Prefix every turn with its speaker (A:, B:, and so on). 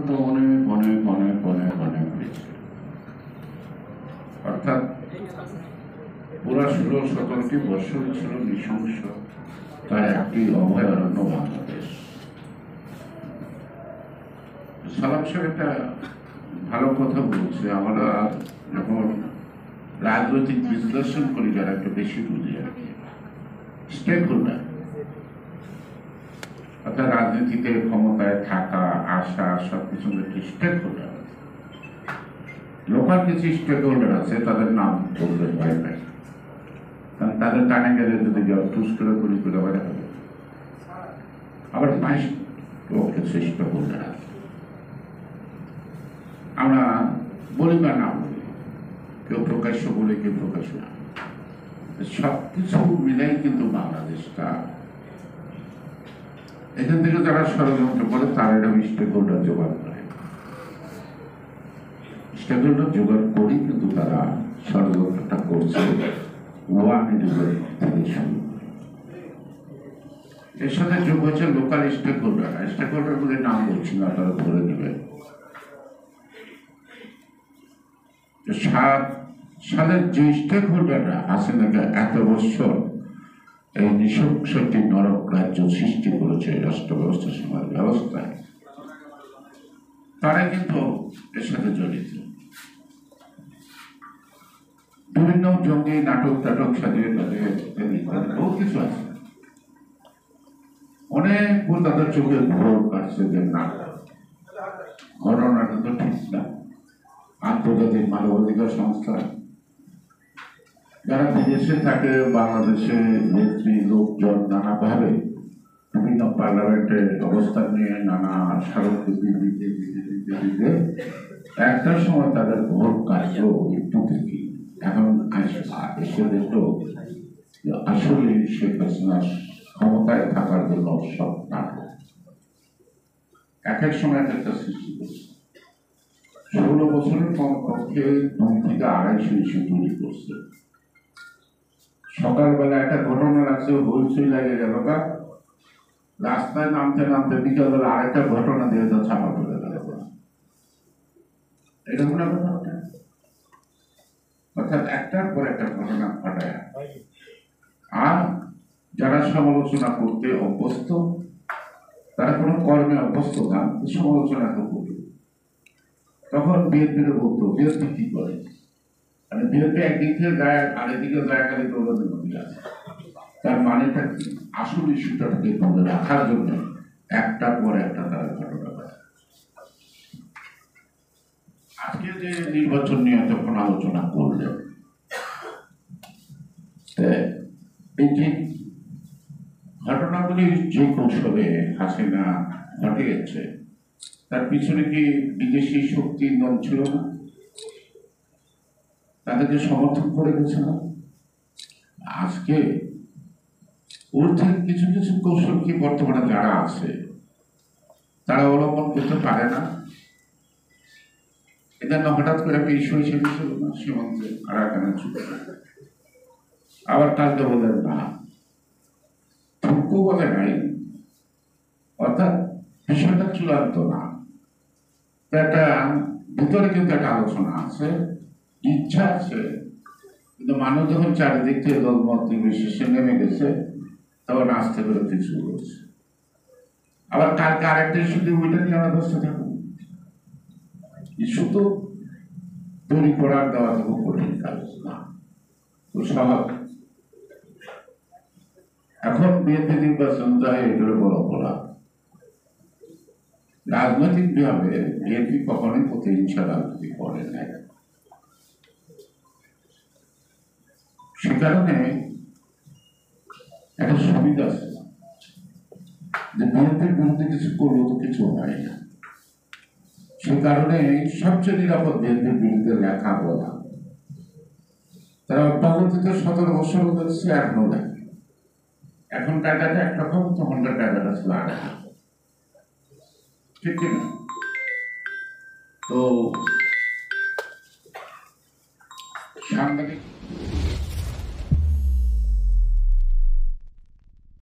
A: তো অনেক অনেক অনেক অনেক অনেক হয়েছে। অর্থাৎ পুরা 16-17টি বছর ছিল নৃশংস তার একটি অভয়ারণ্য বাংলাদেশ। সালাম সাহেব একটা ভালো কথা বলছে, আমরা যখন রাজনৈতিক বিশ্লেষণ করি যারা একটু বেশি বুঝি আর কি, স্টেক হোল্ডার অর্থাৎ রাজনীতিতে ক্ষমতায় থাকা আসা সবকিছু একটি স্টেক হোল্ডার আছে। লোকাল কিছু স্টেক হোল্ডার আছে, তাদের নাম বলতে ভয় পায়, কারণ তাদের কানে গেলে যদি টুস করে গুলি করে বেড়া হবে। আবার 5 কিছু স্টেক হোল্ডার আছে, আমরা বলি বা না বলি, কেউ প্রকাশ্য বলে কেউ প্রকাশ্য না, সবকিছু মিলাই কিন্তু বাংলাদেশটা। এখান থেকে যারা ষড়যন্ত্র করে তারা এটা স্টেক হোল্ডার জোগাড় করে, স্টেক হোল্ডার জোগাড় করি কিন্তু তারা ষড়যন্ত্রটা করছে থেকে শুরু। এর সাথে যোগ হচ্ছে local stakeholder. Stakeholder বলে নাম বলছি না, তারা ধরে নেবে। 7 সালের যে স্টেক হোল্ডাররা আছে নাকি এত বছর এই নৃশংসটি নরক রাজ্য সৃষ্টি করেছে রাষ্ট্র ব্যবস্থা সমাজ ব্যবস্থায়, তারা কিন্তু এর সাথে জড়িত। বিভিন্ন জঙ্গি নাটক টাটক সাজিয়ে তাদের বহু কিছু আছে, অনেক তাদের চোখে ঘোর কাটছে যে না, ঘটনাটা তো ঠিক না। আন্তর্জাতিক মানবাধিকার সংস্থা যারা বিদেশে থাকে, বাংলাদেশে নেত্রী লোকজন নানাভাবে বিভিন্ন পার্লামেন্টে অবস্থান নিয়ে নানা স্মারকলিপি দিতে দিতে দিতে দিতে একটা সময় তাদের ভোট কাটলো একটু থেকে। এখন এসে দেখলো আসলে শেখ হাসিনা ক্ষমতায় থাকার জন্য সব নাটক এক এক সময় একটা সৃষ্টি করছে। 16 বছরের কমপক্ষে 2 থেকে 250 ইস্যু তৈরি করছে। সকালবেলা একটা ঘটনা লাগছে, হইচই লাগে গেল, রাস্তায় নামতে নামতে বিকালবেলা আরেকটা ঘটনা দিয়ে তো ছাপা করে গেল। এটা মনে কথা, অর্থাৎ একটার পর একটা ঘটনা ঘটায়। আর যারা সমালোচনা করতে অভ্যস্ত তারা কোনো কর্মে অভ্যস্ত না, সমালোচনা তো করবে। তখন বিএনপির বলতো বিএনপি কি করে, মানে বিএনপি একদিক থেকে যায় আরেকদিকে যায়, খালি দৌড়ানোর মধ্যে আছে। তার মানেটা কি, আসল ইস্যুটাকে ধরে রাখার জন্য একটার পর একটা তারা ঘটনা করে। আজকে যে নির্বাচন নিয়ে যখন আলোচনা করলেন, এই যে ঘটনাগুলি যে কৌশলে হাসিনা ঘটিয়েছে, তার পিছনে কি বিদেশি শক্তির দল ছিল না? তাদেরকে সমর্থন করে গেছে না? আজকে ওর থেকে কিছু কিছু কৌশল কি বর্তমানে যারা আছে তারা অবলম্বন করতে পারে না? এটা হঠাৎ করে একটা ইস্যু হিসেবে ছিল না সীমান্তে আরাকানের চুক্তি, আবার কালকে বলেন না, থুকু বলে নাই, অর্থাৎ বিষয়টা চূড়ান্ত না। একটা ভিতরে কিন্তু একটা আলোচনা আছে, ইচ্ছা আছে, কিন্তু মানুষ যখন চারিদিক থেকে দলমত নির্বিশেষে নেমে গেছে তখন আস্তে করে কিছু করেছে। আবার কালকে আরেকটা ইস্যু দিয়ে ওইটা নিয়ে আমরা ব্যস্ত থাকবো। ইস্যু তো তৈরি করার দেওয়া তো কঠিন কাজ না, তো স্বাভাবিক। এখন বিএনপি নির্বাচন চাই, এগুলো বড় অপরাধ। রাজনৈতিক ভাবে বিএনপি কখনোই প্রতিহিংসা রাজনীতি করে নাই। সে কারণে একটা সুবিধা আছে যে বিএনপির বিরুদ্ধে কিছু করলেও তো কিছু হয় না। সে কারণে সবচেয়ে নিরাপদ বিএনপির বিরুদ্ধে লেখা বলা। তারা অব্যাহতিতে 17 বছর হচ্ছে, এখনো দেখে। এখন কায়দাটা একরকম, তখনকার কায়দাটা ছিল আর ঠিক কিনা? তো সাংবাদিক